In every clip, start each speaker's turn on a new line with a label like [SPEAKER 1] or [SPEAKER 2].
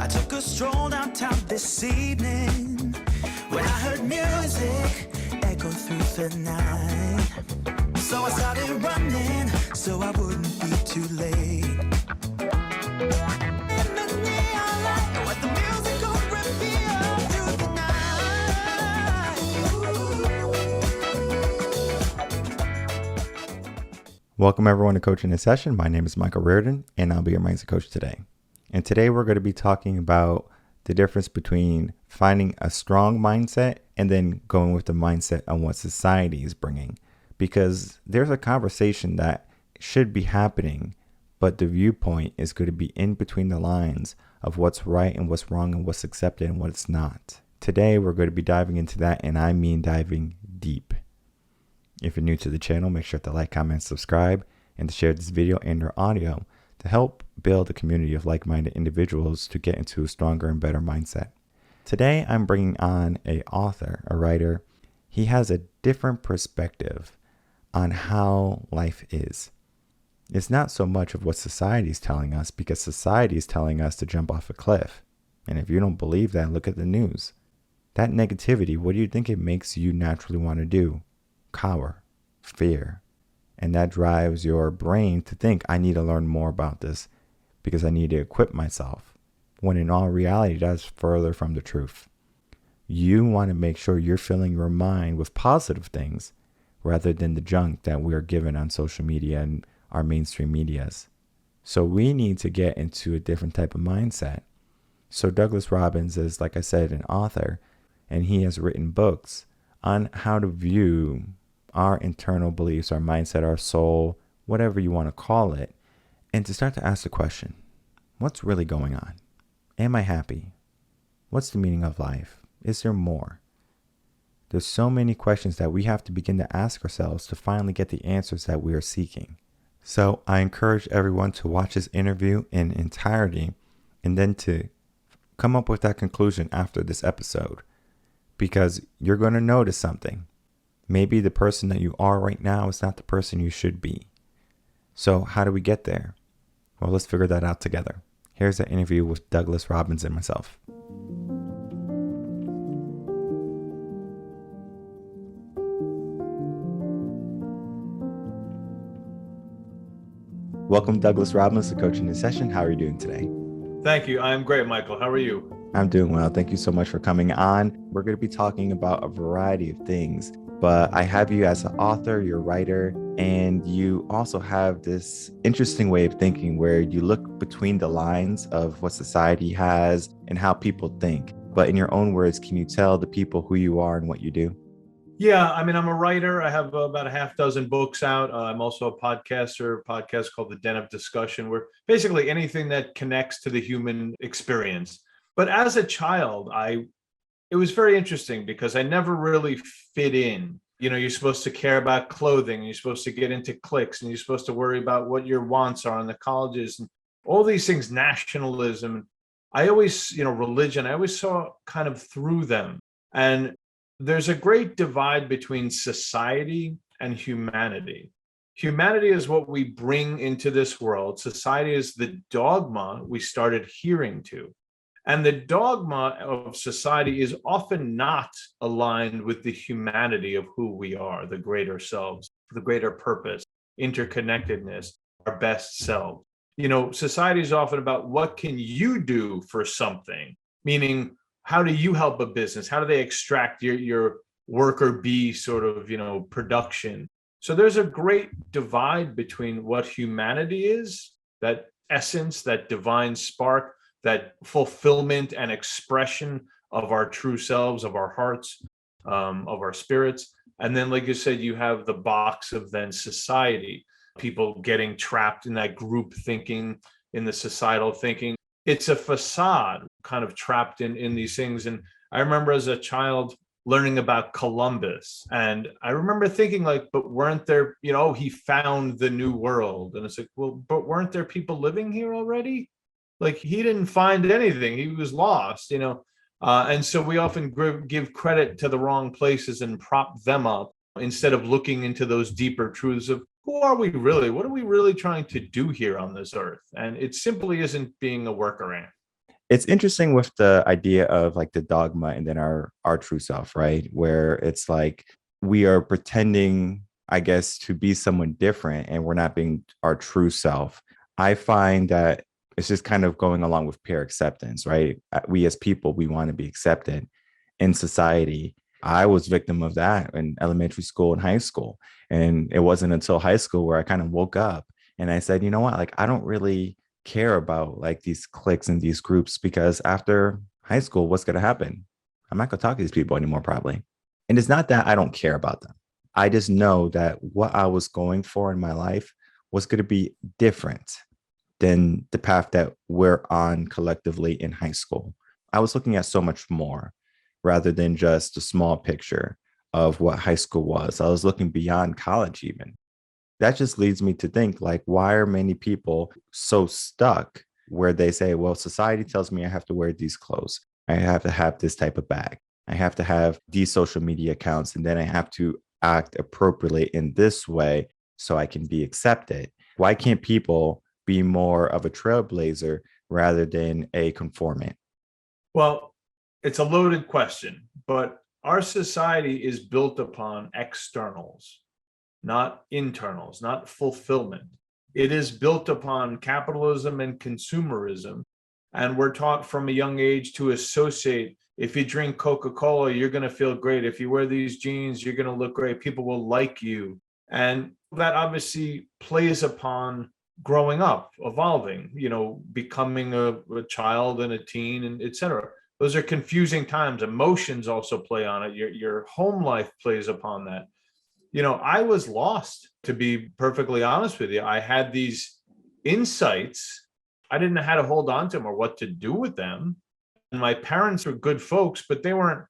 [SPEAKER 1] I took a stroll downtown this evening when I heard music echo through the night. So I started running so I wouldn't be too late. In the neon light, what the music gon' reveal through the night.
[SPEAKER 2] Welcome everyone to Coaching in Session. My name is Michael Rearden and I'll be your mindset coach today. And today we're going to be talking about the difference between finding a strong mindset and then going with the mindset on what society is bringing. Because there's a conversation that should be happening, but the viewpoint is going to be in between the lines of what's right and what's wrong and what's accepted and what's not. Today we're going to be diving into that, and I mean diving deep. If you're new to the channel, make sure to like, comment, subscribe, and to share this video and or audio to help build a community of like-minded individuals to get into a stronger and better mindset. Today, I'm bringing on an author, a writer. He has a different perspective on how life is. It's not so much of what society is telling us, because society is telling us to jump off a cliff. And if you don't believe that, look at the news. That negativity, what do you think it makes you naturally want to do? Cower, fear. And that drives your brain to think, I need to learn more about this because I need to equip myself. When in all reality, that's further from the truth. You want to make sure you're filling your mind with positive things rather than the junk that we're given on social media and our mainstream medias. So we need to get into a different type of mindset. So Douglas Robbins is, like I said, an author, and he has written books on how to view our internal beliefs, our mindset, our soul, whatever you want to call it, and to start to ask the question, what's really going on? Am I happy? What's the meaning of life? Is there more? There's so many questions that we have to begin to ask ourselves to finally get the answers that we are seeking. So I encourage everyone to watch this interview in entirety and then to come up with that conclusion after this episode, because you're going to notice something. Maybe the person that you are right now is not the person you should be. So how do we get there? Well, let's figure that out together. Here's an interview with Douglas Robbins and myself. Welcome, Douglas Robbins, to Coaching in Session. How are you doing today?
[SPEAKER 3] Thank you. I'm great, Michael. How are you?
[SPEAKER 2] I'm doing well. Thank you so much for coming on. We're going to be talking about a variety of things, but I have you as an author, you're a writer, and you also have this interesting way of thinking where you look between the lines of what society has and how people think. But in your own words, can you tell the people who you are and what you do?
[SPEAKER 3] Yeah, I mean, I'm a writer. I have about a half dozen books out. I'm also a podcaster, a podcast called The Den of Discussion, where basically anything that connects to the human experience. But as a child, it was very interesting because I never really fit in. You know, you're supposed to care about clothing, you're supposed to get into cliques, and you're supposed to worry about what your wants are in the colleges and all these things, nationalism. I always, religion, I always saw kind of through them. And there's a great divide between society and humanity. Humanity is what we bring into this world. Society is the dogma we started adhering to. And the dogma of society is often not aligned with the humanity of who we are, the greater selves, the greater purpose, interconnectedness, our best self. Society is often about what can you do for something, meaning how do you help a business? How do they extract your worker bee sort of, production? So there's a great divide between what humanity is, that essence, that divine spark, that fulfillment and expression of our true selves, of our hearts, of our spirits. And then, like you said, you have the box of then society, people getting trapped in that group thinking, in the societal thinking. It's a facade, kind of trapped in these things. And I remember as a child learning about Columbus, and I remember thinking but weren't there, he found the new world. And it's like, well, but weren't there people living here already? He didn't find anything. He was lost, and so we often give credit to the wrong places and prop them up instead of looking into those deeper truths of who are we really? What are we really trying to do here on this earth? And it simply isn't being a workaround.
[SPEAKER 2] It's interesting with the idea of like the dogma and then our true self, right? Where it's like we are pretending, I guess, to be someone different and we're not being our true self. I find that it's just kind of going along with peer acceptance, right? We as people, we want to be accepted in society. I was victim of that in elementary school and high school. And it wasn't until high school where I kind of woke up and I said, you know what, like I don't really care about like these cliques and these groups because after high school, what's going to happen? I'm not going to talk to these people anymore, probably. And it's not that I don't care about them. I just know that what I was going for in my life was going to be different than the path that we're on collectively in high school. I was looking at so much more rather than just a small picture of what high school was. I was looking beyond college, even. That just leads me to think like, why are many people so stuck where they say, well, society tells me I have to wear these clothes. I have to have this type of bag. I have to have these social media accounts, and then I have to act appropriately in this way so I can be accepted. Why can't people be more of a trailblazer rather than a conformant?
[SPEAKER 3] Well, it's a loaded question, but our society is built upon externals, not internals, not fulfillment. It is built upon capitalism and consumerism. And we're taught from a young age to associate, if you drink Coca-Cola, you're going to feel great. If you wear these jeans, you're going to look great. People will like you. And that obviously plays upon growing up, evolving, becoming a child and a teen, and et cetera. Those are confusing times. Emotions also play on it. Your home life plays upon that. I was lost, to be perfectly honest with you. I had these insights. I didn't know how to hold on to them or what to do with them. And my parents were good folks, but they weren't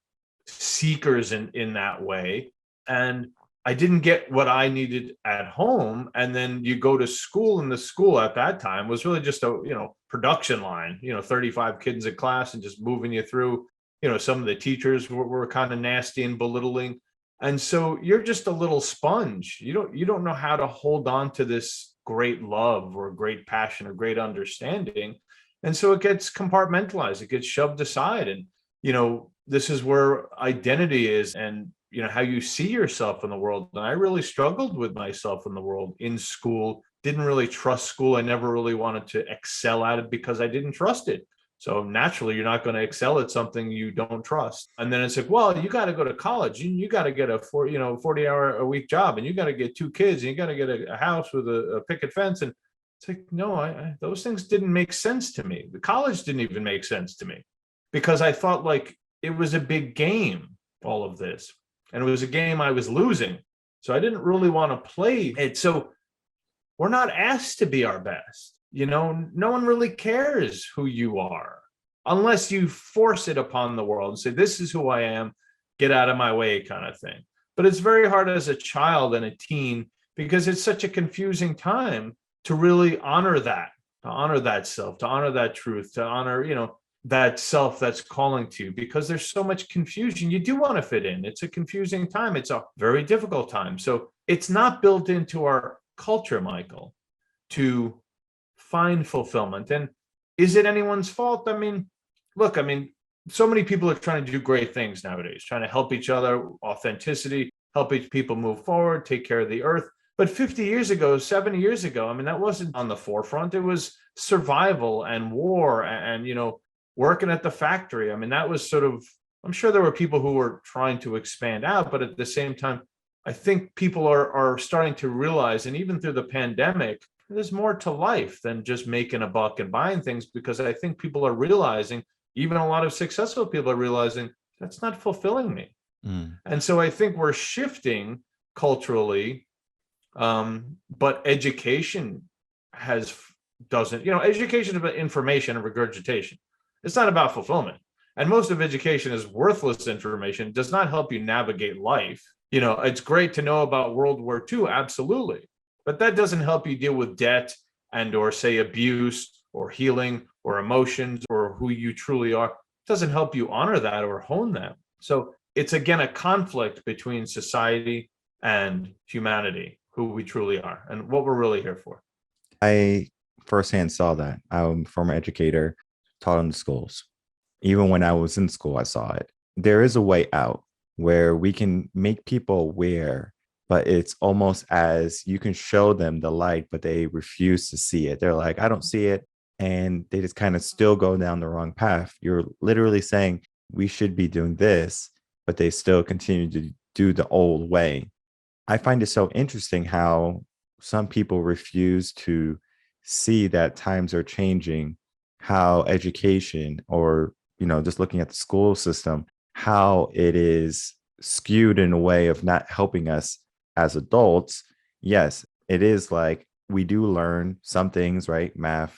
[SPEAKER 3] seekers in that way. And I didn't get what I needed at home. And then you go to school, and the school at that time was really just a, production line, 35 kids in class and just moving you through. Some of the teachers were kind of nasty and belittling. And so you're just a little sponge. You don't know how to hold on to this great love or great passion or great understanding. And so it gets compartmentalized, it gets shoved aside. And, this is where identity is, and, how you see yourself in the world. And I really struggled with myself in the world in school, didn't really trust school. I never really wanted to excel at it because I didn't trust it. So naturally, you're not going to excel at something you don't trust. And then it's like, well, you got to go to college. You got to get a 40-hour-a-week job, and you got to get 2 kids, and you got to get a house with a picket fence. And it's like, no, those things didn't make sense to me. The college didn't even make sense to me because I thought like it was a big game, all of this. And it was a game I was losing. So I didn't really want to play it. So we're not asked to be our best. No one really cares who you are unless you force it upon the world and say, this is who I am, get out of my way kind of thing. But it's very hard as a child and a teen because it's such a confusing time to really honor that, to honor that self, to honor that truth, to honor, that self that's calling to you, because there's so much confusion. You do want to fit in. It's a confusing time. It's a very difficult time. So it's not built into our culture, Michael, to find fulfillment. And is it anyone's fault? Look, so many people are trying to do great things nowadays, trying to help each other, authenticity, help each people move forward, take care of the earth. But 50 years ago, 70 years ago, that wasn't on the forefront. It was survival and war and working at the factory. That was sort of, I'm sure there were people who were trying to expand out, but at the same time, I think people are starting to realize, and even through the pandemic, there's more to life than just making a buck and buying things, because I think people are realizing, even a lot of successful people are realizing, that's not fulfilling me. And so I think we're shifting culturally, but education doesn't, education is about information and regurgitation. It's not about fulfillment. And most of education is worthless information. It does not help you navigate life. It's great to know about World War II, absolutely. But that doesn't help you deal with debt and or say abuse or healing or emotions or who you truly are. It doesn't help you honor that or hone that. So it's again a conflict between society and humanity, who we truly are and what we're really here for.
[SPEAKER 2] I firsthand saw that. I'm a former educator. taught in the schools. Even when I was in school, I saw it. There is a way out where we can make people aware, but it's almost as you can show them the light, but they refuse to see it. They're like, I don't see it. And they just kind of still go down the wrong path. You're literally saying we should be doing this, but they still continue to do the old way. I find it so interesting how some people refuse to see that times are changing, how education or, just looking at the school system, how it is skewed in a way of not helping us as adults. Yes, it is like we do learn some things, right? Math,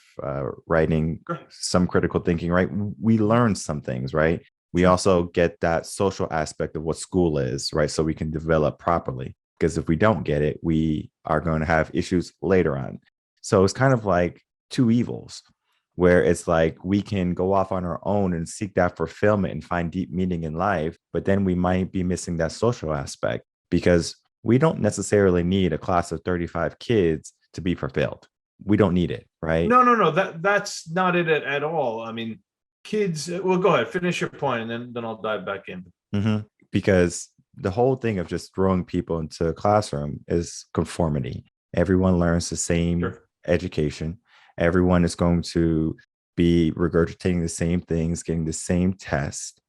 [SPEAKER 2] writing, some critical thinking, right? We learn some things, right? We also get that social aspect of what school is, right? So we can develop properly. Because if we don't get it, we are going to have issues later on. So it's kind of like two evils, where it's like we can go off on our own and seek that fulfillment and find deep meaning in life, but then we might be missing that social aspect because we don't necessarily need a class of 35 kids to be fulfilled. We don't need it, right?
[SPEAKER 3] No. That's not it at all. I mean, kids. Well, go ahead, finish your point, and then I'll dive back in.
[SPEAKER 2] Because the whole thing of just throwing people into a classroom is conformity. Everyone learns the same education. Everyone is going to be regurgitating the same things, getting the same test,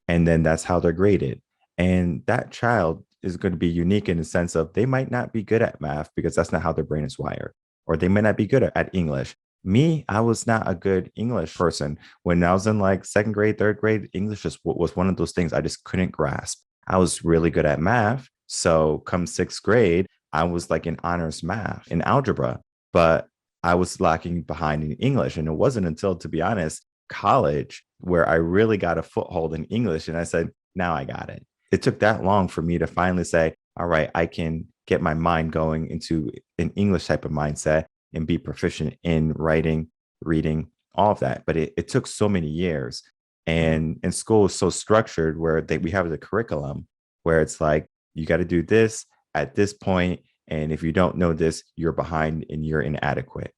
[SPEAKER 2] and then that's how they're graded. And that child is going to be unique in the sense of they might not be good at math because that's not how their brain is wired, or they might not be good at English. Me, I was not a good English person. When I was in like second grade, third grade, English just was one of those things I just couldn't grasp. I was really good at math. So come sixth grade, I was like in honors math in algebra, but I was lacking behind in English. And it wasn't until, to be honest, college where I really got a foothold in English. And I said, now I got it. It took that long for me to finally say, all right, I can get my mind going into an English type of mindset and be proficient in writing, reading, all of that. But it took so many years. And school is so structured where we have the curriculum where it's like, you got to do this at this point. And if you don't know this, you're behind and you're inadequate.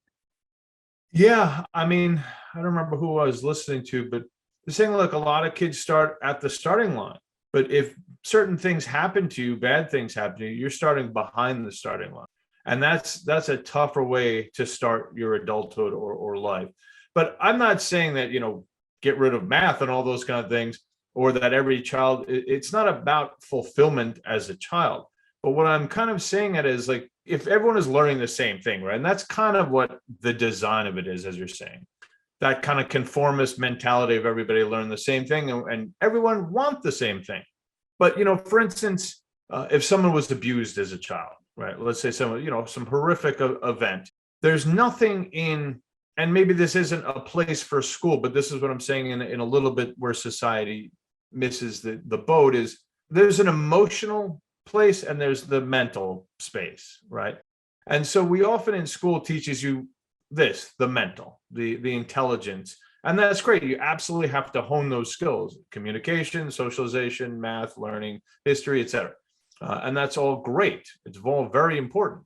[SPEAKER 3] Yeah. I mean, I don't remember who I was listening to, but they're saying, look, a lot of kids start at the starting line. But if certain things happen to you, bad things happen to you, you're starting behind the starting line. And that's a tougher way to start your adulthood or life. But I'm not saying that, get rid of math and all those kind of things, or that every child, it's not about fulfillment as a child. But what I'm kind of saying it is like, if everyone is learning the same thing, right? And that's kind of what the design of it is, as you're saying, that kind of conformist mentality of everybody learn the same thing and everyone want the same thing. But, for instance, if someone was abused as a child, right? Let's say someone, some horrific event, there's nothing in, and maybe this isn't a place for school, but this is what I'm saying in a little bit where society misses the boat is there's an emotional place and there's the mental space, right? And so we often in school teaches you this, the mental, the intelligence, and that's great. You absolutely have to hone those skills: communication, socialization, math, learning, history, etc. And that's all great. It's all very important.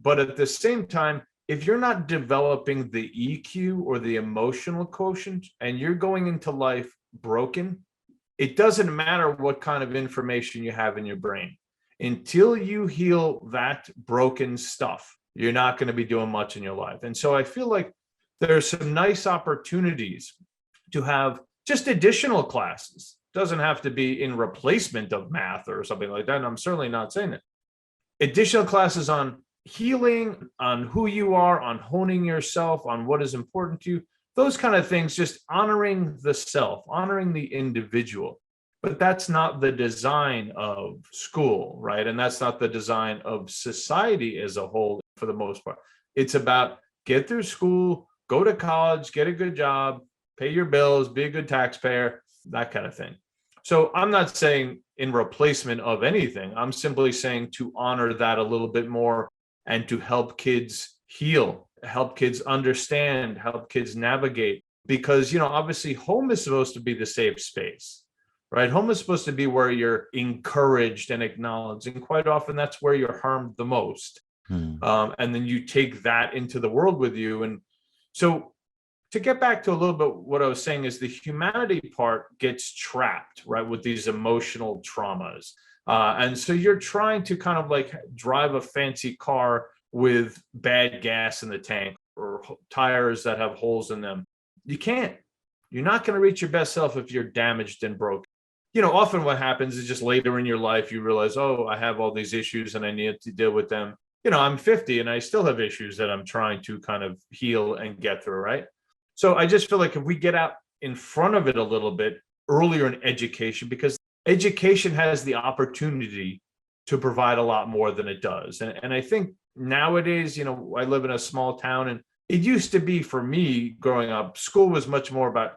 [SPEAKER 3] But at the same time, if you're not developing the EQ or the emotional quotient and you're going into life broken, it doesn't matter what kind of information you have in your brain. Until you heal that broken stuff, you're not going to be doing much in your life. And so I feel like there's some nice opportunities to have just additional classes. Doesn't have to be in replacement of math or something like that. And I'm certainly not saying that. Additional classes on healing, on who you are, on honing yourself, on what is important to you, those kind of things, just honoring the self, honoring the individual. But that's not the design of school, right? And that's not the design of society as a whole for the most part. It's about get through school, go to college, get a good job, pay your bills, be a good taxpayer, that kind of thing. So I'm not saying in replacement of anything. I'm simply saying to honor that a little bit more and to help kids heal, help kids understand, help kids navigate. Because, obviously home is supposed to be the safe space, right? Home is supposed to be where you're encouraged and acknowledged. And quite often that's where you're harmed the most. And then you take that into the world with you. And so to get back to a little bit what I was saying is the humanity part gets trapped, right, with these emotional traumas. And so you're trying to kind of like drive a fancy car with bad gas in the tank or tires that have holes in them. You can't. You're not going to reach your best self if you're damaged and broken. Often what happens is just later in your life, you realize, oh, I have all these issues and I need to deal with them. I'm 50 and I still have issues that I'm trying to kind of heal and get through, right? So I just feel like if we get out in front of it a little bit earlier in education, because education has the opportunity to provide a lot more than it does. And I think nowadays, I live in a small town, and it used to be for me growing up, school was much more about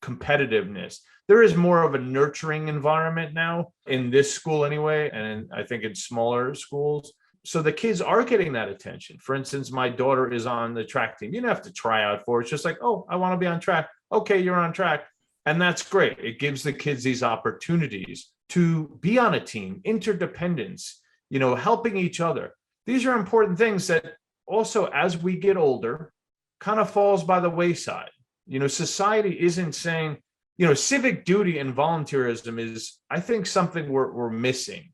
[SPEAKER 3] competitiveness. There is more of a nurturing environment now in this school anyway, and I think in smaller schools. So the kids are getting that attention. For instance, my daughter is on the track team. You don't have to try out for it. It's just like, oh, I want to be on track. Okay, you're on track. And that's great. It gives the kids these opportunities to be on a team, interdependence, helping each other. These are important things that also, as we get older, kind of falls by the wayside. Society isn't saying, civic duty and volunteerism is, I think, something we're missing,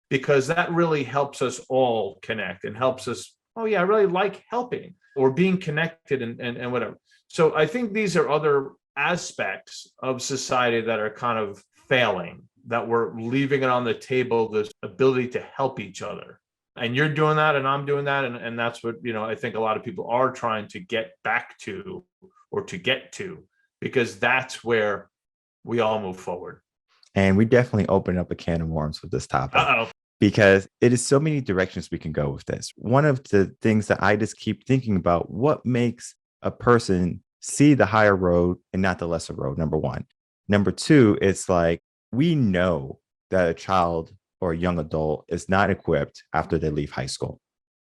[SPEAKER 3] because that really helps us all connect and helps us, oh yeah, I really like helping or being connected and whatever. So I think these are other aspects of society that are kind of failing, that we're leaving it on the table, this ability to help each other. And you're doing that and I'm doing that. And that's what, I think a lot of people are trying to get back to or to get to, because that's where we all move forward.
[SPEAKER 2] And we definitely open up a can of worms with this topic.
[SPEAKER 3] Uh-oh.
[SPEAKER 2] Because it is so many directions we can go with this. One of the things that I just keep thinking about, what makes a person see the higher road and not the lesser road, number one. Number two, it's like we know that a child or a young adult is not equipped after they leave high school.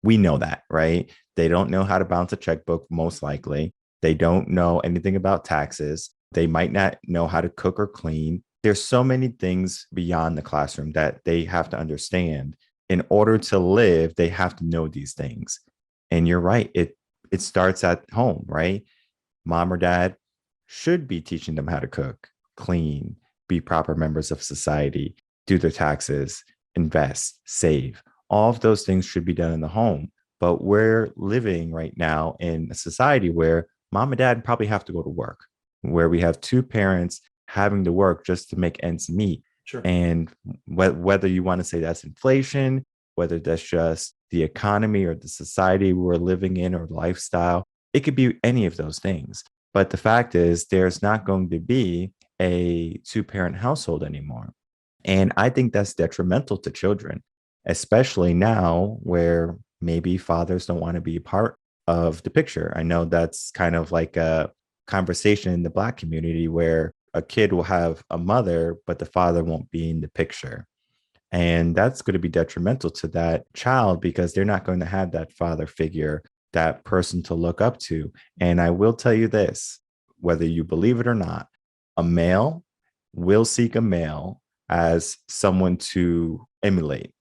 [SPEAKER 2] We know that, right? They don't know how to balance a checkbook, most likely. They don't know anything about taxes. They might not know how to cook or clean. There's so many things beyond the classroom that they have to understand. In order to live, they have to know these things. And you're right. It starts at home, right? Mom or dad should be teaching them how to cook, clean, be proper members of society, do their taxes, invest, save. All of those things should be done in the home. But we're living right now in a society where mom and dad probably have to go to work, where we have two parents having to work just to make ends meet.
[SPEAKER 3] Sure.
[SPEAKER 2] And whether you want to say that's inflation, whether that's just the economy or the society we're living in or lifestyle, it could be any of those things. But the fact is, there's not going to be a two-parent household anymore. And I think that's detrimental to children, especially now where maybe fathers don't want to be a part of the picture. I know that's kind of like a conversation in the Black community where a kid will have a mother, but the father won't be in the picture. And that's going to be detrimental to that child because they're not going to have that father figure, that person to look up to. And I will tell you this, whether you believe it or not, a male will seek a male as someone to emulate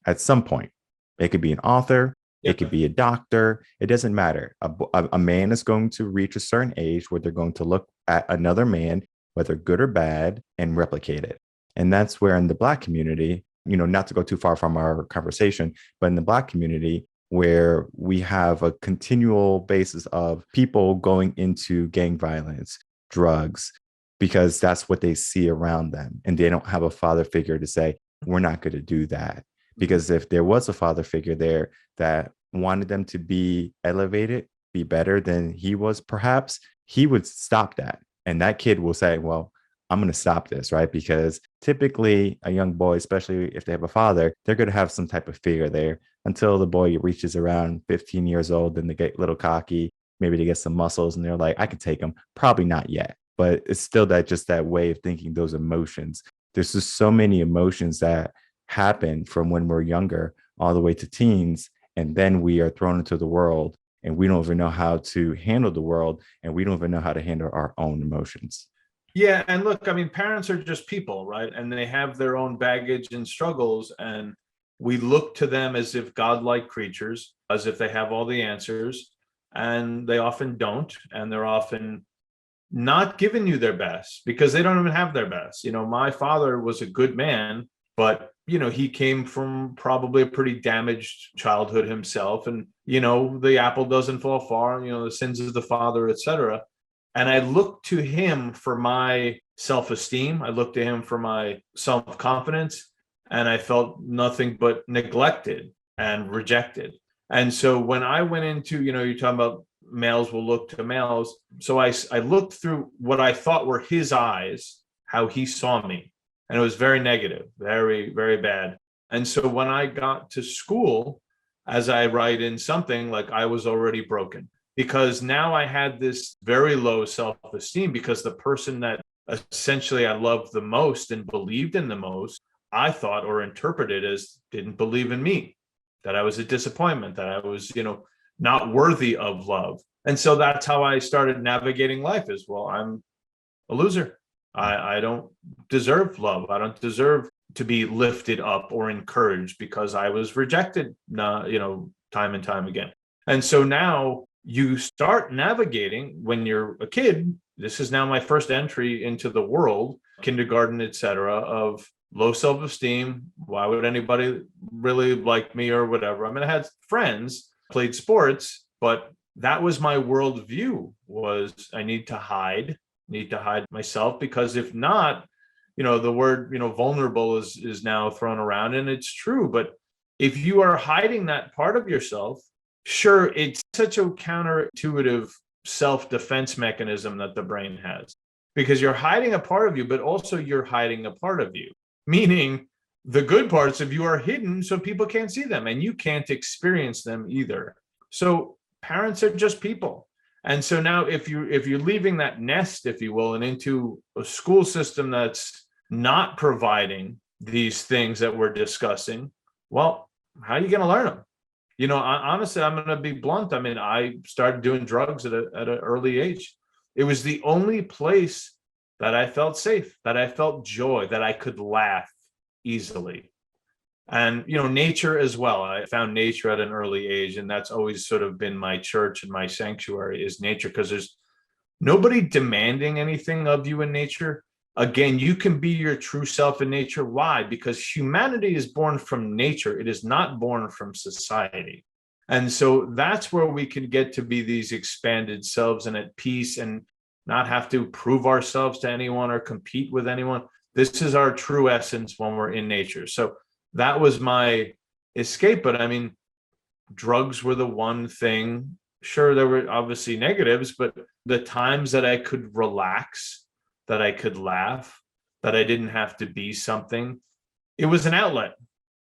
[SPEAKER 2] at some point. It could be an author. It could be a doctor. It doesn't matter. A man is going to reach a certain age where they're going to look at another man, whether good or bad, and replicate it. And that's where in the Black community, not to go too far from our conversation, but in the Black community, where we have a continual basis of people going into gang violence, drugs, because that's what they see around them. And they don't have a father figure to say, we're not going to do that. Because if there was a father figure there that wanted them to be elevated, be better than he was, perhaps he would stop that. And that kid will say, well, I'm going to stop this, right? Because typically a young boy, especially if they have a father, they're going to have some type of figure there until the boy reaches around 15 years old. Then they get a little cocky. Maybe they get some muscles and they're like, I can take them. Probably not yet. But it's still that way of thinking, those emotions. There's just so many emotions that happen from when we're younger all the way to teens. And then we are thrown into the world and we don't even know how to handle the world. And we don't even know how to handle our own emotions.
[SPEAKER 3] Yeah. And look, I mean, parents are just people, right? And they have their own baggage and struggles. And we look to them as if godlike creatures, as if they have all the answers. and they often don't. And they're often not giving you their best because they don't even have their best. My father was a good man, but he came from probably a pretty damaged childhood himself. And the apple doesn't fall far, the sins of the father, etc. And I looked to him for my self-esteem. I looked to him for my self-confidence, and I felt nothing but neglected and rejected. And so when I went into, you're talking about males will look to males. So I looked through what I thought were his eyes, how he saw me. And it was very negative, very, very bad. And so when I got to school, as I write in something, like I was already broken, because now I had this very low self-esteem because the person that essentially I loved the most and believed in the most, I thought or interpreted as didn't believe in me, that I was a disappointment, that I was, not worthy of love. And so that's how I started navigating life as well. I'm a loser. I don't deserve love. I don't deserve to be lifted up or encouraged because I was rejected, time and time again. And so now you start navigating when you're a kid. This is now my first entry into the world, kindergarten, etc., of low self-esteem. Why would anybody really like me or whatever? I mean, I had friends, played sports, but that was my worldview, was I need to hide myself, because if not, the word, vulnerable is now thrown around, and it's true. But if you are hiding that part of yourself, sure, it's such a counterintuitive self-defense mechanism that the brain has, because you're hiding a part of you, but also you're hiding a part of you, meaning the good parts of you are hidden so people can't see them and you can't experience them either. So parents are just people. And so now if you're leaving that nest, if you will, and into a school system that's not providing these things that we're discussing, well, how are you going to learn them? Honestly, I'm going to be blunt. I mean, I started doing drugs at an early age. It was the only place that I felt safe, that I felt joy, that I could laugh easily. And, nature as well. I found nature at an early age, and that's always sort of been my church and my sanctuary is nature, because there's nobody demanding anything of you in nature. Again, you can be your true self in nature. Why? Because humanity is born from nature. It is not born from society. And so that's where we can get to be these expanded selves and at peace and not have to prove ourselves to anyone or compete with anyone. This is our true essence when we're in nature. So that was my escape. But I mean, drugs were the one thing. Sure, there were obviously negatives, but the times that I could relax, that I could laugh, that I didn't have to be something, it was an outlet,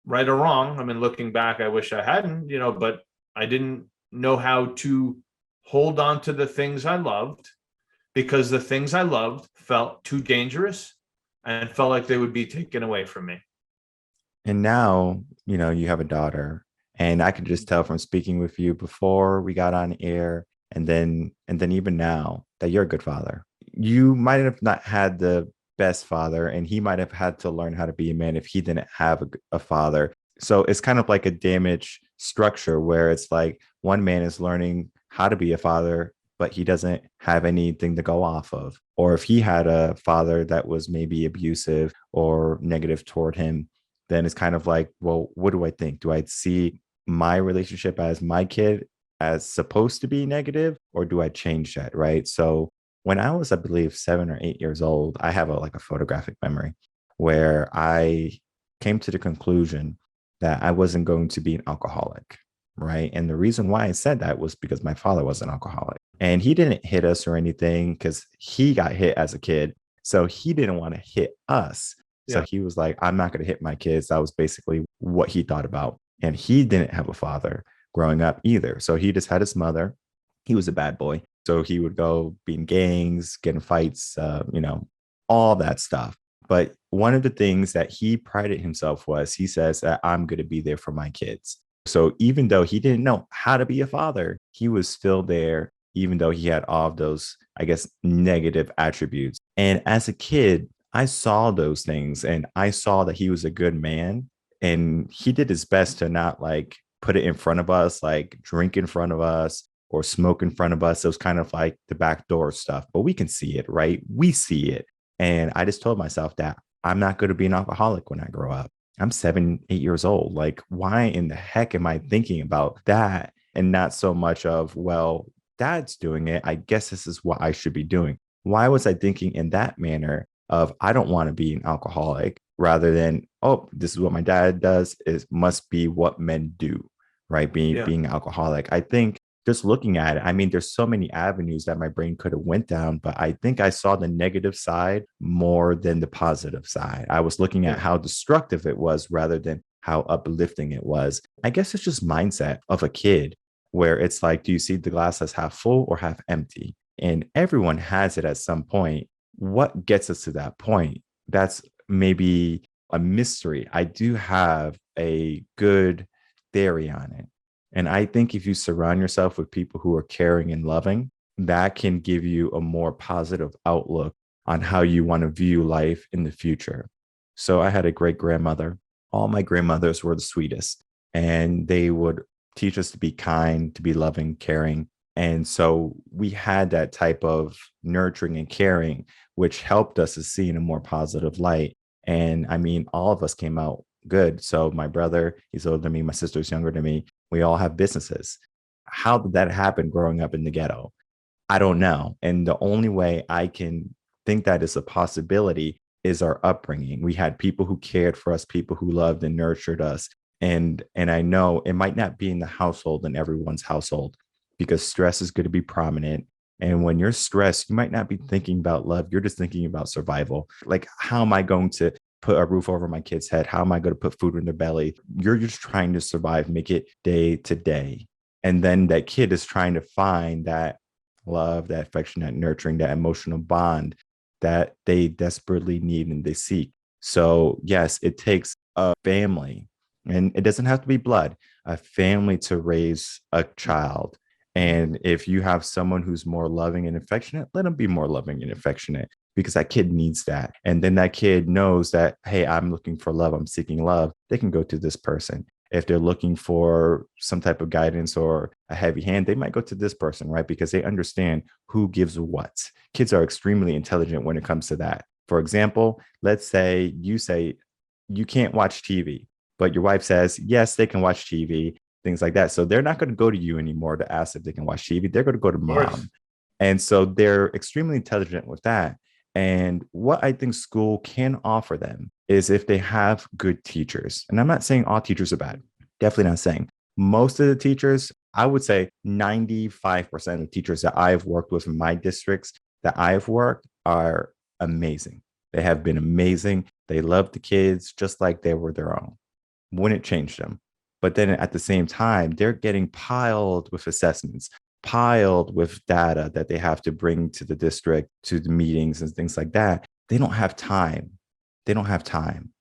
[SPEAKER 3] right or wrong. I mean, looking back, I wish I hadn't, but I didn't know how to hold on to the things I loved, because the things I loved felt too dangerous and felt like they would be taken away from me.
[SPEAKER 2] And now, you have a daughter, and I could just tell from speaking with you before we got on air, and then even now, that you're a good father. You might have not had the best father, and he might have had to learn how to be a man if he didn't have a father. So it's kind of like a damaged structure where it's like one man is learning how to be a father, but he doesn't have anything to go off of. Or if he had a father that was maybe abusive or negative toward him, then it's kind of like, well, what do I think? Do I see my relationship as my kid as supposed to be negative, or do I change that? Right. So when I was, I believe, 7 or 8 years old, I have a photographic memory where I came to the conclusion that I wasn't going to be an alcoholic. Right. And the reason why I said that was because my father was an alcoholic, and he didn't hit us or anything because he got hit as a kid. So he didn't want to hit us. So he was like, I'm not going to hit my kids. That was basically what he thought about. And he didn't have a father growing up either. So he just had his mother. He was a bad boy. So he would go be in gangs, get in fights, all that stuff. But one of the things that he prided himself was, he says that I'm going to be there for my kids. So even though he didn't know how to be a father, he was still there, even though he had all of those, I guess, negative attributes. And as a kid, I saw those things, and I saw that he was a good man, and he did his best to not put it in front of us, like drink in front of us or smoke in front of us. It was kind of like the backdoor stuff, but we can see it, right? We see it. And I just told myself that I'm not going to be an alcoholic when I grow up. I'm 7, 8 years old. Like, why in the heck am I thinking about that and not so much of, well, dad's doing it, I guess this is what I should be doing? Why was I thinking in that manner of, I don't want to be an alcoholic, rather than, oh, this is what my dad does, it must be what men do, right? Being an alcoholic. I think just looking at it, I mean, there's so many avenues that my brain could have went down, but I think I saw the negative side more than the positive side. I was looking at how destructive it was rather than how uplifting it was. I guess it's just mindset of a kid, where it's like, do you see the glass as half full or half empty? And everyone has it at some point. What gets us to that point? That's maybe a mystery. I do have a good theory on it. And I think if you surround yourself with people who are caring and loving, that can give you a more positive outlook on how you want to view life in the future. So I had a great grandmother. All my grandmothers were the sweetest, and they would teach us to be kind, to be loving, caring. And so we had that type of nurturing and caring, which helped us to see in a more positive light. And I mean, all of us came out good. So my brother, he's older than me. My sister's younger than me. We all have businesses. How did that happen growing up in the ghetto? I don't know. And the only way I can think that is a possibility is our upbringing. We had people who cared for us, people who loved and nurtured us. And I know it might not be in the household, in everyone's household, because stress is going to be prominent. And when you're stressed, you might not be thinking about love. You're just thinking about survival. Like, how am I going to put a roof over my kid's head? How am I going to put food in their belly? You're just trying to survive, make it day to day. And then that kid is trying to find that love, that affection, that nurturing, that emotional bond that they desperately need and they seek. So yes, it takes a family, and it doesn't have to be blood, a family to raise a child. And if you have someone who's more loving and affectionate, let them be more loving and affectionate, because that kid needs that. And then that kid knows that, hey, I'm looking for love, I'm seeking love. They can go to this person. If they're looking for some type of guidance or a heavy hand, they might go to this person, right? Because they understand who gives what. Kids are extremely intelligent when it comes to that. For example, let's say you can't watch TV, but your wife says, yes, they can watch TV, things like that. So they're not going to go to you anymore to ask if they can watch TV. They're going to go to mom. And so they're extremely intelligent with that. And what I think school can offer them is if they have good teachers. And I'm not saying all teachers are bad. Definitely not saying. Most of the teachers, I would say 95% of the teachers that I've worked with in my districts that I've worked are amazing. They have been amazing. They love the kids just like they were their own. Wouldn't change them. But then at the same time, they're getting piled with assessments, piled with data that they have to bring to the district, to the meetings and things like that. They don't have time. They don't have time.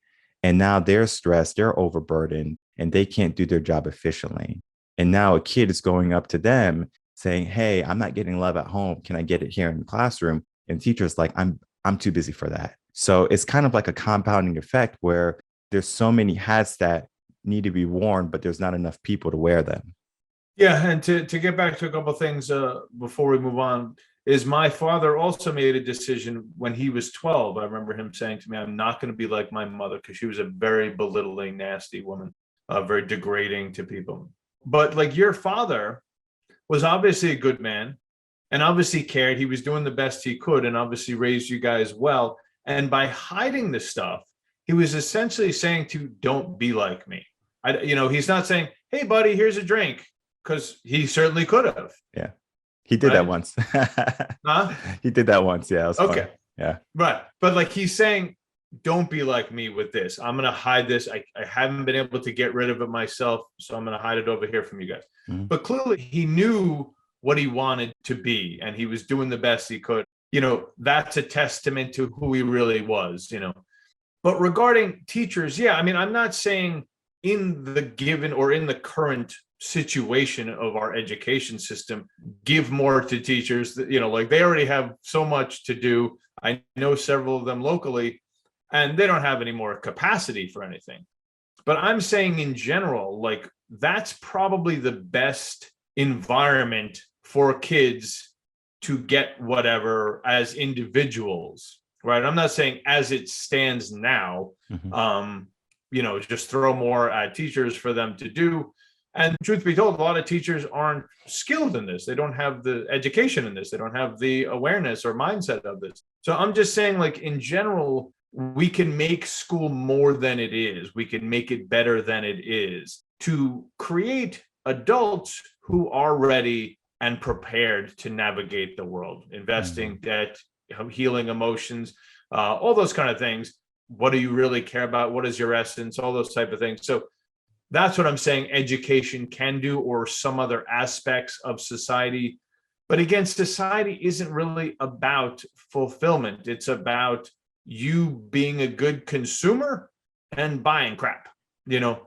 [SPEAKER 2] And now they're stressed, they're overburdened, and they can't do their job efficiently. And now a kid is going up to them saying, hey, I'm not getting love at home. Can I get it here in the classroom? And teacher's like, I'm too busy for that. So it's kind of like a compounding effect where there's so many hats that need to be worn, but there's not enough people to wear them.
[SPEAKER 3] Yeah, and to get back to a couple of things before we move on, is my father also made a decision when he was 12. I remember him saying to me, I'm not going to be like my mother, because she was a very belittling, nasty woman, very degrading to people. But like your father was obviously a good man and obviously cared. He was doing the best he could and obviously raised you guys well. And by hiding the stuff, he was essentially saying to don't be like me. He's not saying, hey, buddy, here's a drink, because he certainly could have.
[SPEAKER 2] Yeah. He did that once.
[SPEAKER 3] Huh?
[SPEAKER 2] He did that once. Yeah.
[SPEAKER 3] Okay.
[SPEAKER 2] Funny. Yeah.
[SPEAKER 3] Right. But like he's saying, don't be like me with this. I'm going to hide this. I haven't been able to get rid of it myself, so I'm going to hide it over here from you guys. Mm-hmm. But clearly he knew what he wanted to be, and he was doing the best he could. That's a testament to who he really was, But regarding teachers, yeah, I mean, I'm not saying in the given or in the current situation of our education system, give more to teachers that, like they already have so much to do. I know several of them locally, and they don't have any more capacity for anything. But I'm saying in general, like that's probably the best environment for kids to get whatever as individuals, right? I'm not saying as it stands now, just throw more at teachers for them to do. And truth be told, a lot of teachers aren't skilled in this. They don't have the education in this. They don't have the awareness or mindset of this. So I'm just saying, like, in general, we can make school more than it is. We can make it better than it is to create adults who are ready and prepared to navigate the world, investing debt, healing emotions, all those kind of things. What do you really care about? What is your essence? All those type of things. So that's what I'm saying education can do, or some other aspects of society. But again, society isn't really about fulfillment. It's about you being a good consumer and buying crap.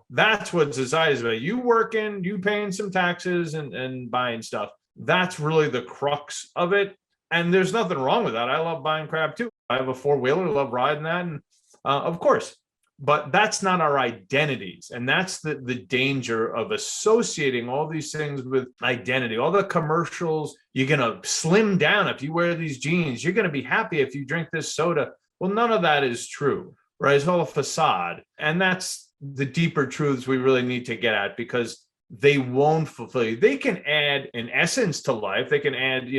[SPEAKER 3] That's what society is about. You working, you paying some taxes and buying stuff. That's really the crux of it. And there's nothing wrong with that. I love buying crap too. I have a 4-wheeler, love riding that. And of course, but that's not our identities. And that's the danger of associating all these things with identity. All the commercials, you're going to slim down if you wear these jeans. You're going to be happy if you drink this soda. Well, none of that is true, right? It's all a facade. And that's the deeper truths we really need to get at, because they won't fulfill you. They can add an essence to life. They can add,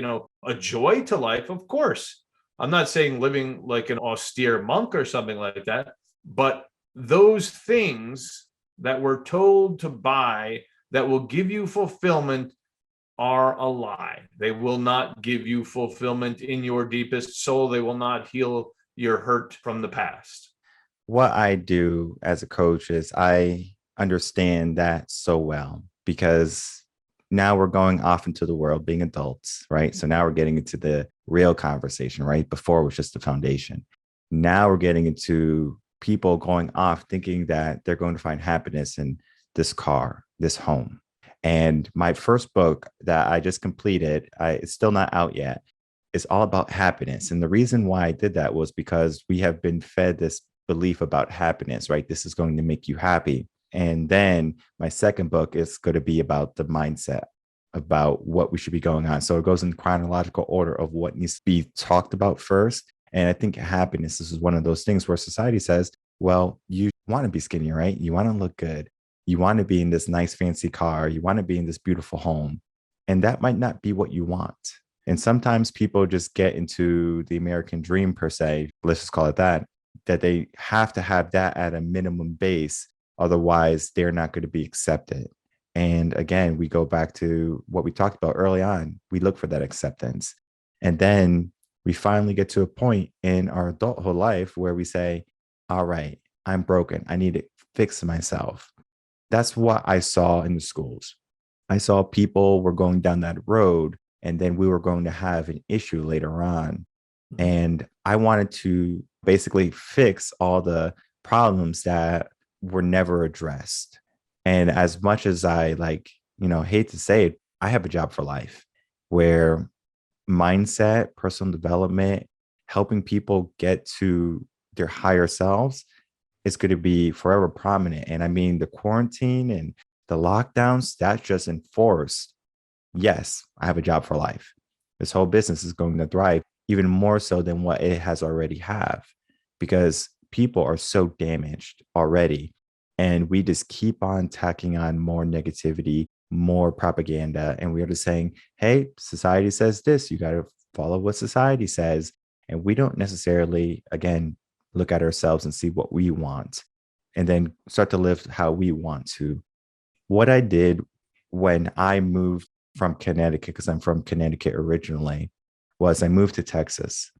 [SPEAKER 3] a joy to life, of course. I'm not saying living like an austere monk or something like that, but those things that we're told to buy that will give you fulfillment are a lie. They will not give you fulfillment in your deepest soul. They will not heal your hurt from the past.
[SPEAKER 2] What I do as a coach is I understand that so well, because now we're going off into the world being adults, right? So now we're getting into the real conversation, right? Before it was just the foundation. Now we're getting into people going off thinking that they're going to find happiness in this car, this home. And my first book that I just completed, it's still not out yet, is all about happiness. And the reason why I did that was because we have been fed this belief about happiness, right? This is going to make you happy. And then my second book is going to be about the mindset, about what we should be going on. So it goes in chronological order of what needs to be talked about first. And I think happiness, this is one of those things where society says, well, you want to be skinny, right? You want to look good. You want to be in this nice fancy car. You want to be in this beautiful home. And that might not be what you want. And sometimes people just get into the American dream, per se, let's just call it that they have to have that at a minimum base. Otherwise, they're not going to be accepted. And again, we go back to what we talked about early on. We look for that acceptance. And then we finally get to a point in our adulthood life where we say, all right, I'm broken. I need to fix myself. That's what I saw in the schools. I saw people were going down that road, and then we were going to have an issue later on. And I wanted to basically fix all the problems that were never addressed. And as much as I hate to say it, I have a job for life where mindset, personal development, helping people get to their higher selves is going to be forever prominent. And I mean, the quarantine and the lockdowns, that's just enforced. Yes, I have a job for life. This whole business is going to thrive even more so than what it has already have, because people are so damaged already. And we just keep on tacking on more negativity, more propaganda. And we are just saying, hey, society says this, you got to follow what society says. And we don't necessarily, again, look at ourselves and see what we want and then start to live how we want to. What I did when I moved from Connecticut, because I'm from Connecticut originally, was I moved to Texas.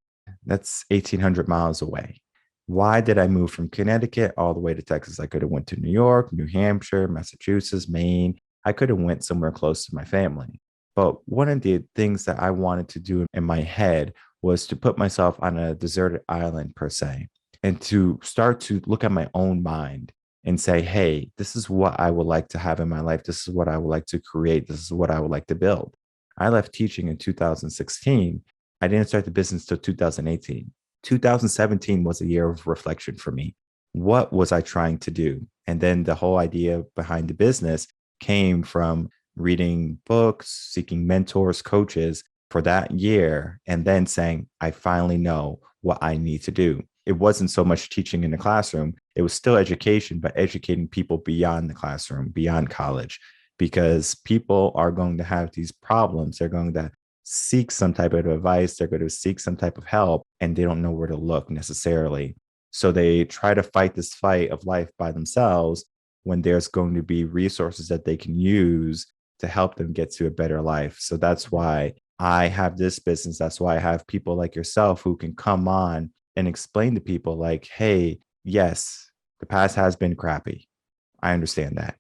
[SPEAKER 2] That's 1,800 miles away. Why did I move from Connecticut all the way to Texas? I could have went to New York, New Hampshire, Massachusetts, Maine. I could have went somewhere close to my family. But one of the things that I wanted to do in my head was to put myself on a deserted island, per se, and to start to look at my own mind and say, hey, this is what I would like to have in my life. This is what I would like to create. This is what I would like to build. I left teaching in 2016. I didn't start the business till 2018. 2017 was a year of reflection for me. What was I trying to do? And then the whole idea behind the business came from reading books, seeking mentors, coaches for that year, and then saying, I finally know what I need to do. It wasn't so much teaching in the classroom. It was still education, but educating people beyond the classroom, beyond college, because people are going to have these problems. They're going to seek some type of advice. They're going to seek some type of help, and they don't know where to look necessarily. So they try to fight this fight of life by themselves when there's going to be resources that they can use to help them get to a better life. So that's why I have this business. That's why I have people like yourself who can come on and explain to people like, hey, yes, the past has been crappy. I understand that.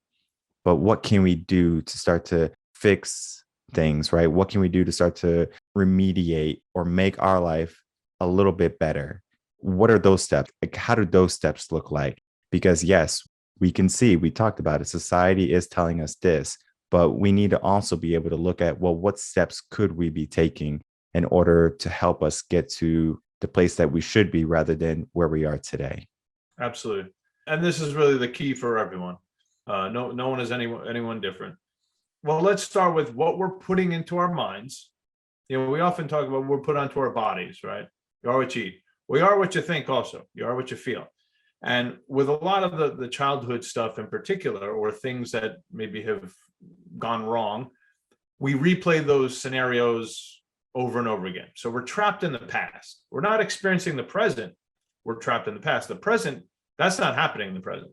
[SPEAKER 2] But what can we do to start to fix things, right? What can we do to start to remediate or make our life a little bit better? What are those steps? Like, how do those steps look like? Because yes, we can see, we talked about it, society is telling us this, but we need to also be able to look at, well, what steps could we be taking in order to help us get to the place that we should be rather than where we are today?
[SPEAKER 3] Absolutely. And this is really the key for everyone. No one is anyone different. Well, let's start with what we're putting into our minds. We often talk about what we're put onto our bodies, right? You are what you eat. We are what you think also. You are what you feel. And with a lot of the childhood stuff in particular, or things that maybe have gone wrong, we replay those scenarios over and over again. So we're trapped in the past. We're not experiencing the present. We're trapped in the past. The present, that's not happening in the present.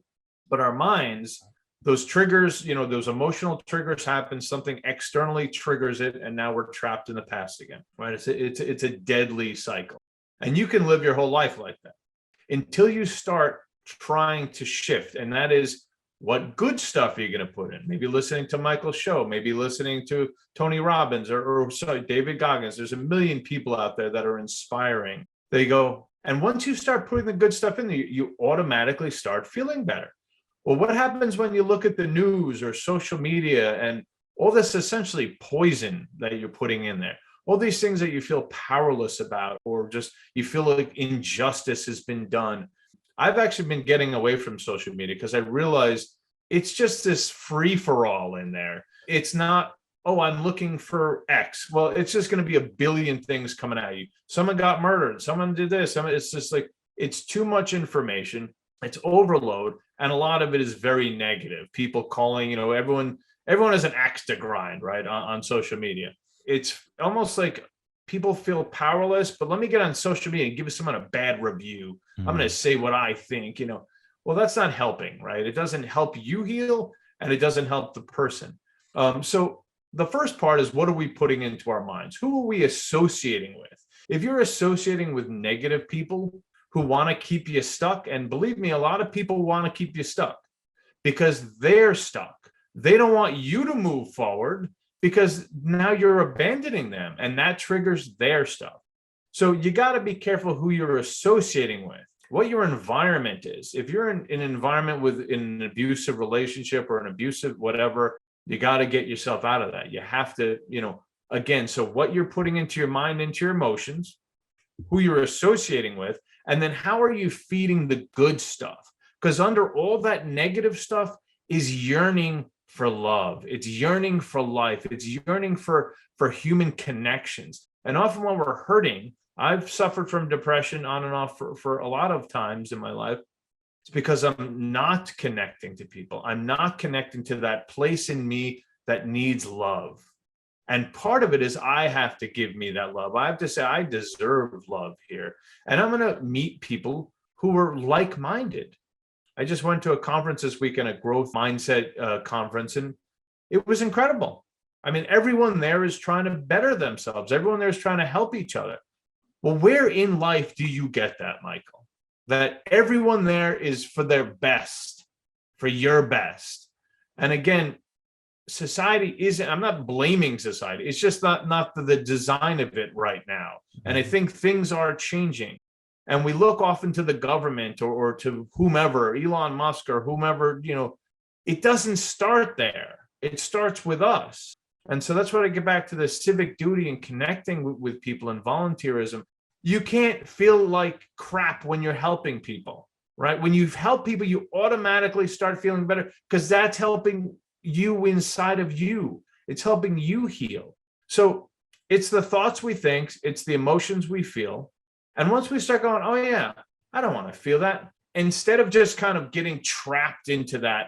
[SPEAKER 3] But our minds, those triggers, those emotional triggers happen, something externally triggers it, and now we're trapped in the past again, right? It's a deadly cycle. And you can live your whole life like that until you start trying to shift. And that is, what good stuff are you going to put in? Maybe listening to Michael's show, maybe listening to Tony Robbins or David Goggins. There's a million people out there that are inspiring. They go, and once you start putting the good stuff in there, you automatically start feeling better. Well, what happens when you look at the news or social media and all this essentially poison that you're putting in there? All these things that you feel powerless about, or just you feel like injustice has been done. I've actually been getting away from social media because I realized it's just this free for all in there. It's not, oh, I'm looking for X. Well, it's just going to be a billion things coming at you. Someone got murdered. Someone did this. It's just like, it's too much information. It's overload. And a lot of it is very negative. People calling, everyone has an axe to grind, right? On social media. It's almost like people feel powerless, but let me get on social media and give someone a bad review. I'm going to say what I think, well, that's not helping, right? It doesn't help you heal, and it doesn't help the person. So the first part is, what are we putting into our minds? Who are we associating with? If you're associating with negative people who want to keep you stuck, and believe me, a lot of people want to keep you stuck because they're stuck. They don't want you to move forward, because now you're abandoning them, and that triggers their stuff. So you got to be careful who you're associating with, what your environment is. If you're in an environment with an abusive relationship or an abusive whatever, you got to get yourself out of that. You have to, again, so what you're putting into your mind, into your emotions, who you're associating with, and then how are you feeding the good stuff? Because under all that negative stuff is yearning for love. It's yearning for life. It's yearning for human connections. And often when we're hurting, I've suffered from depression on and off for a lot of times in my life. It's because I'm not connecting to people. I'm not connecting to that place in me that needs love. And part of it is I have to give me that love. I have to say, I deserve love here. And I'm going to meet people who are like-minded. I just went to a conference this weekend, a growth mindset conference, and it was incredible. I mean, everyone there is trying to better themselves. Everyone there is trying to help each other. Well, where in life do you get that, Michael? That everyone there is for their best, for your best. And again, society isn't, I'm not blaming society. It's just not the design of it right now. And I think things are changing. And we look often to the government or to whomever, Elon Musk or whomever, it doesn't start there. It starts with us. And so that's what I get back to the civic duty and connecting with people and volunteerism. You can't feel like crap when you're helping people, right? When you've helped people, you automatically start feeling better because that's helping you inside of you. It's helping you heal. So it's the thoughts we think, it's the emotions we feel. And once we start going, oh yeah, I don't want to feel that. Instead of just kind of getting trapped into that,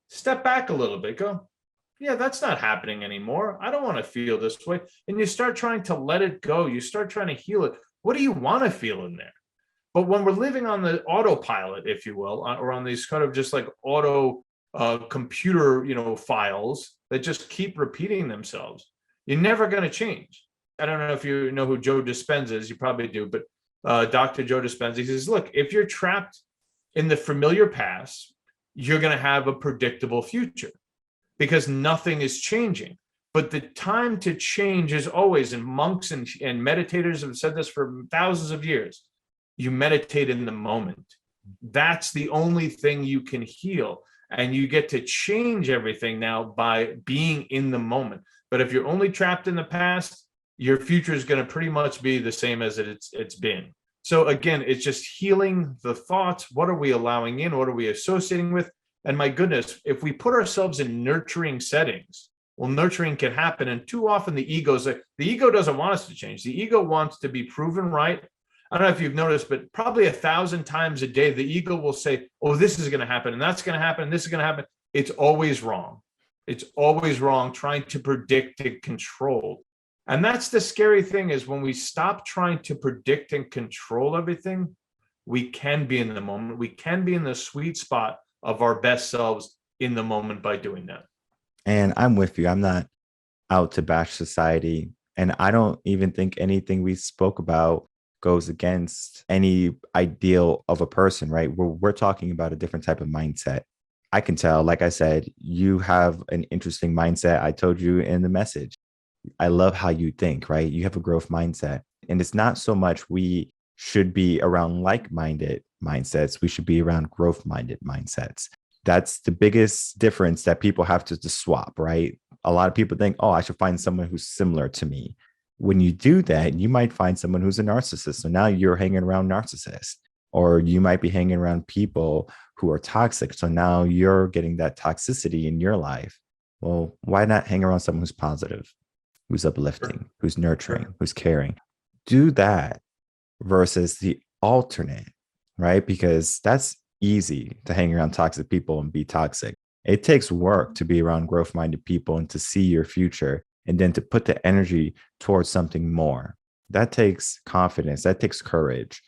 [SPEAKER 3] step back a little bit, go, yeah, that's not happening anymore. I don't want to feel this way. And you start trying to let it go. You start trying to heal it. What do you want to feel in there? But when we're living on the autopilot, if you will, or on these kind of just like auto computer, files that just keep repeating themselves, you're never going to change. I don't know if you know who Joe Dispenza is. You probably do. But Dr. Joe Dispenza, he says, look, if you're trapped in the familiar past, you're going to have a predictable future because nothing is changing. But the time to change is always, and monks and meditators have said this for thousands of years, you meditate in the moment. That's the only thing you can heal. And you get to change everything now by being in the moment. But if you're only trapped in the past, your future is going to pretty much be the same as it's been. So again, it's just healing the thoughts. What are we allowing in? What are we associating with? And my goodness, if we put ourselves in nurturing settings, well, nurturing can happen. And too often the ego doesn't want us to change. The ego wants to be proven right. I don't know if you've noticed, but probably 1,000 times a day, the ego will say, oh, this is going to happen, and that's going to happen, and this is going to happen. It's always wrong. It's always wrong, trying to predict and control. And that's the scary thing, is when we stop trying to predict and control everything, we can be in the moment. We can be in the sweet spot of our best selves in the moment by doing that.
[SPEAKER 2] And I'm with you. I'm not out to bash society. And I don't even think anything we spoke about goes against any ideal of a person, right? We're talking about a different type of mindset. I can tell, like I said, you have an interesting mindset. I told you in the message, I love how you think, right? You have a growth mindset. And it's not so much we should be around like-minded mindsets. We should be around growth-minded mindsets. That's the biggest difference that people have to swap, right? A lot of people think, oh, I should find someone who's similar to me. When you do that, you might find someone who's a narcissist. So now you're hanging around narcissists, or you might be hanging around people who are toxic. So now you're getting that toxicity in your life. Well, why not hang around someone who's positive, who's uplifting, who's nurturing, who's caring? Do that versus the alternate, right? Because that's easy to hang around toxic people and be toxic. It takes work to be around growth-minded people and to see your future, and then to put the energy towards something more. That takes confidence. That takes courage,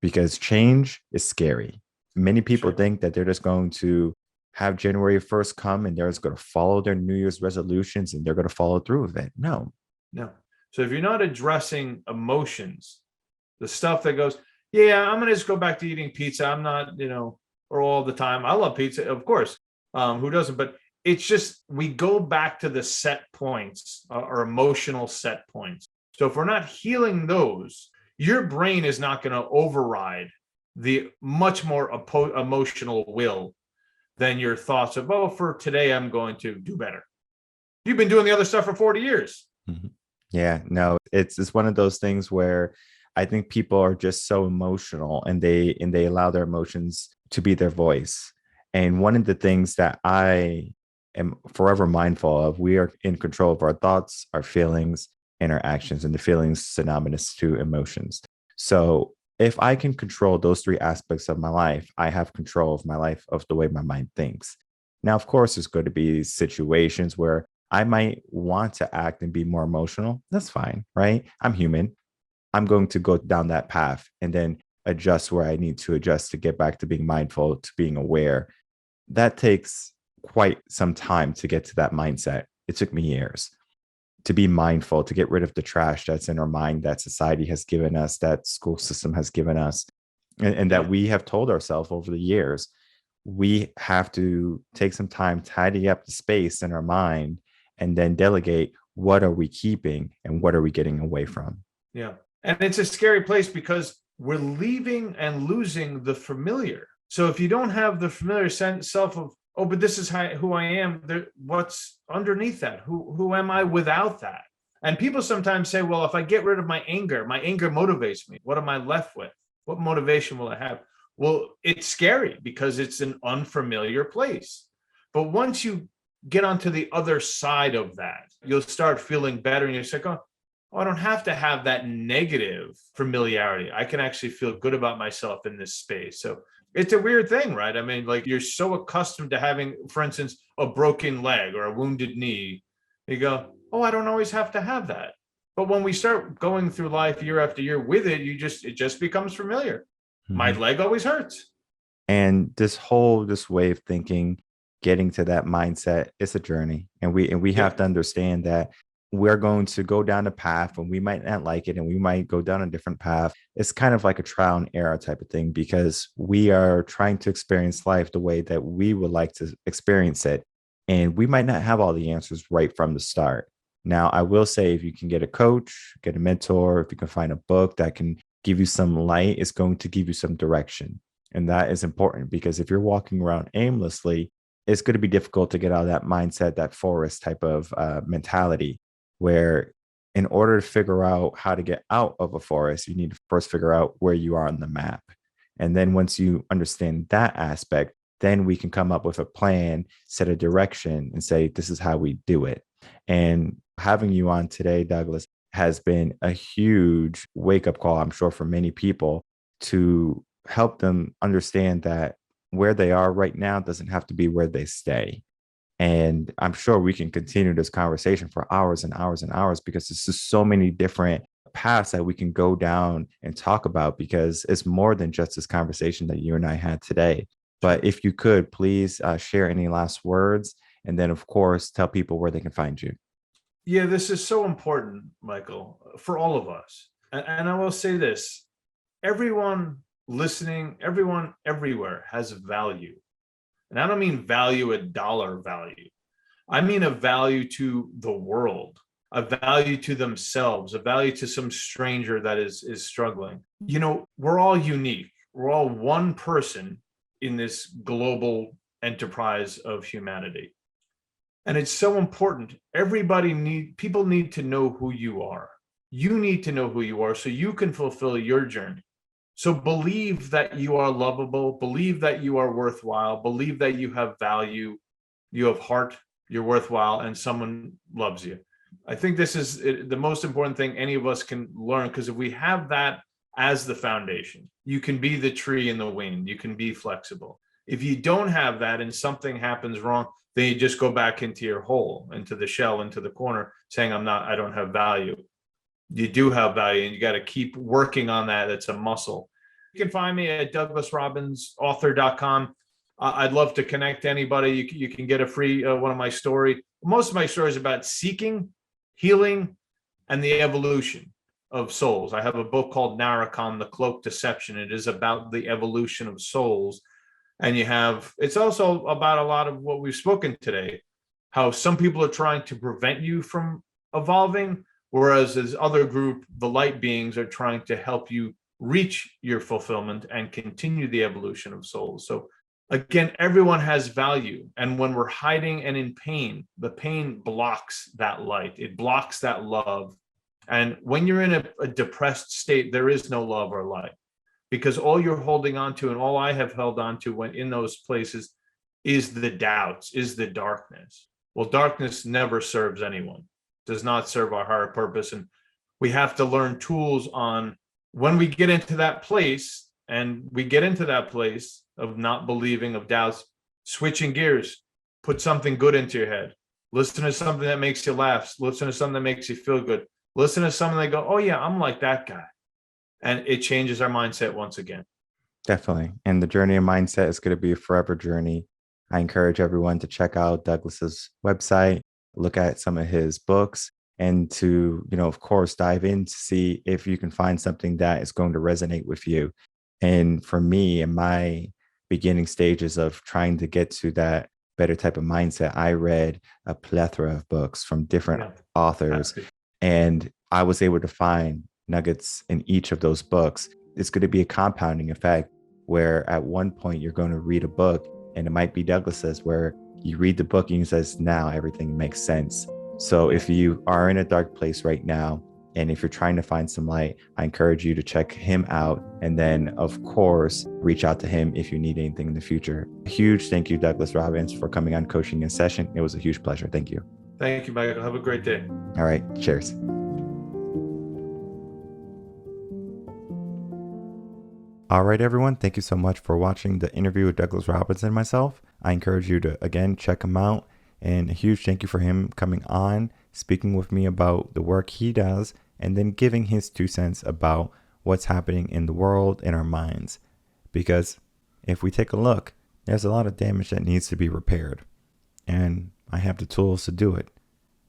[SPEAKER 2] because change is scary. Many people think that they're just going to have January 1st come and they're just going to follow their New Year's resolutions and they're going to follow through with it. No.
[SPEAKER 3] So if you're not addressing emotions, the stuff that goes, yeah, I'm going to just go back to eating pizza. I'm not, or all the time. I love pizza, of course. Who doesn't? But it's just, we go back to the set points, or emotional set points. So if we're not healing those, your brain is not going to override the much more emotional will than your thoughts of, oh, for today, I'm going to do better. You've been doing the other stuff for 40 years.
[SPEAKER 2] Mm-hmm. Yeah, no, it's one of those things where I think people are just so emotional, and they allow their emotions to be their voice. And one of the things that I am forever mindful of, we are in control of our thoughts, our feelings, and our actions, and the feelings synonymous to emotions. So if I can control those three aspects of my life, I have control of my life, of the way my mind thinks. Now, of course, there's going to be situations where I might want to act and be more emotional. That's fine, right? I'm human. I'm going to go down that path and then adjust where I need to adjust to get back to being mindful, to being aware. That takes quite some time to get to that mindset. It took me years to be mindful, to get rid of the trash that's in our mind, that society has given us, that school system has given us, and that we have told ourselves over the years. We have to take some time, tidy up the space in our mind, and then delegate what are we keeping and what are we getting away from.
[SPEAKER 3] Yeah. And it's a scary place because we're leaving and losing the familiar. So if you don't have the familiar self of, oh, but this is who I am, what's underneath that? Who am I without that? And people sometimes say, well, if I get rid of my anger motivates me. What am I left with? What motivation will I have? Well, it's scary because it's an unfamiliar place. But once you get onto the other side of that, you'll start feeling better. And you're like, oh, I don't have to have that negative familiarity. I can actually feel good about myself in this space. So it's a weird thing, right? I mean, like, you're so accustomed to having, for instance, a broken leg or a wounded knee. You go, oh, I don't always have to have that. But when we start going through life year after year with it, it just becomes familiar. My leg always hurts.
[SPEAKER 2] And this way of thinking, getting to that mindset, it's a journey. And we have to understand that we're going to go down a path and we might not like it and we might go down a different path. It's kind of like a trial and error type of thing, because we are trying to experience life the way that we would like to experience it. And we might not have all the answers right from the start. Now, I will say, if you can get a coach, get a mentor, if you can find a book that can give you some light, it's going to give you some direction. And that is important, because if you're walking around aimlessly, it's going to be difficult to get out of that mindset, that forest type of mentality, where in order to figure out how to get out of a forest, you need to first figure out where you are on the map. And then once you understand that aspect, then we can come up with a plan, set a direction, and say, this is how we do it. And having you on today, Douglas, has been a huge wake-up call, I'm sure, for many people, to help them understand that where they are right now doesn't have to be where they stay. And I'm sure we can continue this conversation for hours and hours and hours, because there's just so many different paths that we can go down and talk about, because it's more than just this conversation that you and I had today. But if you could, please share any last words, and then, of course, tell people where they can find you.
[SPEAKER 3] Yeah, this is so important, Michael, for all of us. And I will say this: everyone listening, everyone everywhere has value. And I don't mean value at dollar value. I mean a value to the world, a value to themselves, a value to some stranger that is struggling. You know, we're all unique. We're all one person in this global enterprise of humanity. And it's so important. People need to know who you are. You need to know who you are so you can fulfill your journey. So believe that you are lovable, believe that you are worthwhile, believe that you have value, you have heart, you're worthwhile, and someone loves you. I think this is the most important thing any of us can learn, because if we have that as the foundation, you can be the tree in the wind, you can be flexible. If you don't have that and something happens wrong, then you just go back into your hole, into the shell, into the corner, saying, I don't have value. You do have value, and you got to keep working on that. It's a muscle. You can find me at douglasrobinsauthor.com. I'd love to connect to anybody. You can get a free one of my stories. Most of my stories about seeking, healing, and the evolution of souls. I have a book called Narracan, The Cloak Deception. It is about the evolution of souls. And it's also about a lot of what we've spoken today, how some people are trying to prevent you from evolving, whereas this other group, the light beings, are trying to help you reach your fulfillment and continue the evolution of souls. So again, everyone has value. And when we're hiding and in pain, the pain blocks that light. It blocks that love. And when you're in a depressed state, there is no love or light, because all you're holding on to, and all I have held on to when in those places, is the doubts, is the darkness. Well, darkness never serves anyone, does not serve our higher purpose. And we have to learn tools on when we get into that place, and we get into that place of not believing, of doubts, switching gears, put something good into your head. Listen to something that makes you laugh. Listen to something that makes you feel good. Listen to something that go, oh yeah, I'm like that guy. And it changes our mindset once again.
[SPEAKER 2] Definitely. And the journey of mindset is going to be a forever journey. I encourage everyone to check out Douglas's website, look at some of his books, and to, of course, dive in to see if you can find something that is going to resonate with you. And for me, in my beginning stages of trying to get to that better type of mindset, I read a plethora of books from different authors, and I was able to find nuggets in each of those books. It's going to be a compounding effect, where at one point you're going to read a book, and it might be Douglas's, where you read the book and he says, now everything makes sense. So if you are in a dark place right now, And if you're trying to find some light, I encourage you to check him out. And then, of course, reach out to him if you need anything in the future. A huge thank you, Douglas Robbins, for coming on Coaching in Session. It was a huge pleasure. Thank you.
[SPEAKER 3] Thank you, Michael. Have a great day.
[SPEAKER 2] All right. Cheers. All right, everyone. Thank you so much for watching the interview with Douglas Robbins and myself. I encourage you to, again, check him out. And a huge thank you for him coming on, speaking with me about the work he does, and then giving his 2 cents about what's happening in the world and our minds. Because if we take a look, there's a lot of damage that needs to be repaired. And I have the tools to do it.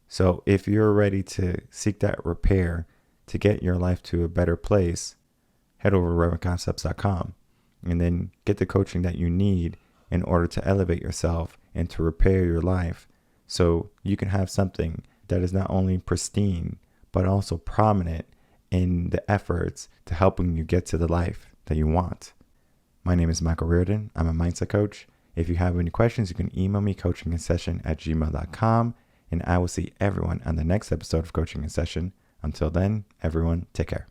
[SPEAKER 2] So if you're ready to seek that repair to get your life to a better place, head over to reverendconcepts.com and then get the coaching that you need in order to elevate yourself and to repair your life so you can have something that is not only pristine, but also prominent in the efforts to helping you get to the life that you want. My name is Michael Rearden. I'm a mindset coach. If you have any questions, you can email me coachinginsession@gmail.com, and I will see everyone on the next episode of Coaching in Session. Until then, everyone, take care.